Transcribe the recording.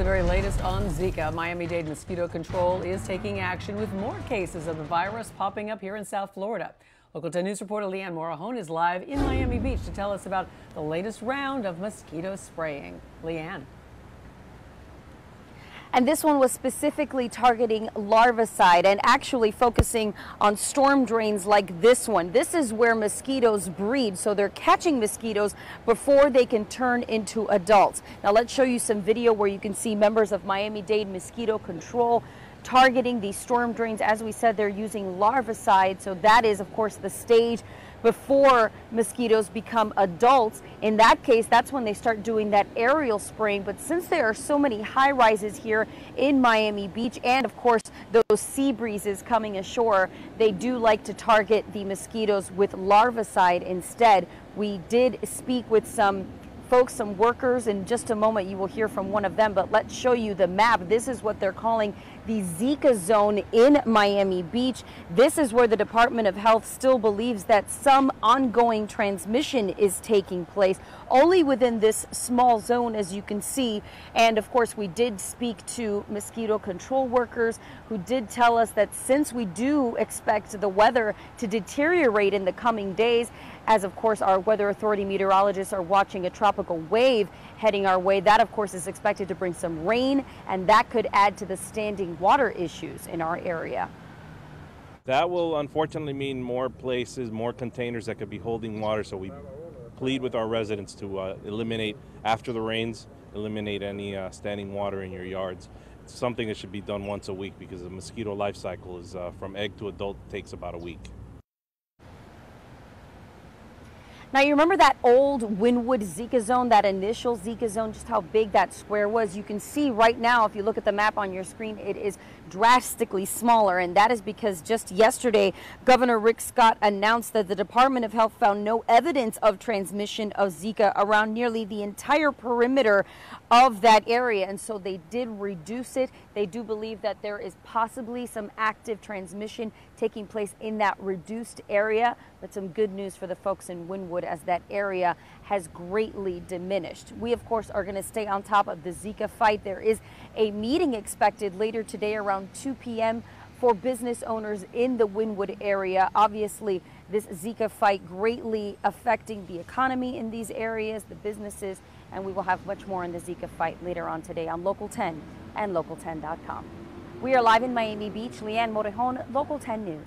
the very latest on Zika. Miami-Dade Mosquito Control is taking action with more cases of the virus popping up here in South Florida. Local 10 News reporter Leanne Morahone is live in Miami Beach to tell us about the latest round of mosquito spraying. Leanne. And this one was specifically targeting larvicide and actually focusing on storm drains like this one. This is where mosquitoes breed, so they're catching mosquitoes before they can turn into adults. Now let's show you some video where you can see members of Miami-Dade Mosquito Control targeting these storm drains. As we said, they're using larvicide, so that is of course the stage before mosquitoes become adults. In that case, that's when they start doing that aerial spraying. But since there are so many high rises here in Miami Beach and of course those sea breezes coming ashore, they do like to target the mosquitoes with larvicide instead. We did speak with some folks, some workers. In just a moment you will hear from one of them, but let's show you the map. This is what they're calling the Zika zone in Miami Beach. This is where the Department of Health still believes that some ongoing transmission is taking place only within this small zone, as you can see. And of course we did speak to mosquito control workers who did tell us that since we do expect the weather to deteriorate in the coming days, as of course our weather authority meteorologists are watching a tropical wave heading our way, that of course is expected to bring some rain, and that could add to the standing water issues in our area. That will unfortunately mean more places, more containers that could be holding water, so we plead with our residents to eliminate, after the rains, eliminate any standing water in your yards. It's something that should be done once a week because the mosquito life cycle is from egg to adult takes about a week. Now you remember that old Wynwood Zika zone, that initial Zika zone, just how big that square was? You can see right now, if you look at the map on your screen, it is drastically smaller, and that is because just yesterday Governor Rick Scott announced that the Department of Health found no evidence of transmission of Zika around nearly the entire perimeter of that area, and so they did reduce it. They do believe that there is possibly some active transmission taking place in that reduced area, but some good news for the folks in Wynwood as that area has greatly diminished. We of course are going to stay on top of the Zika fight. There is a meeting expected later today around 2 p.m. for business owners in the Wynwood area. Obviously, this Zika fight greatly affecting the economy in these areas, the businesses, and we will have much more on the Zika fight later on today on Local 10 and Local10.com. We are live in Miami Beach. Leanne Morahone, Local 10 News.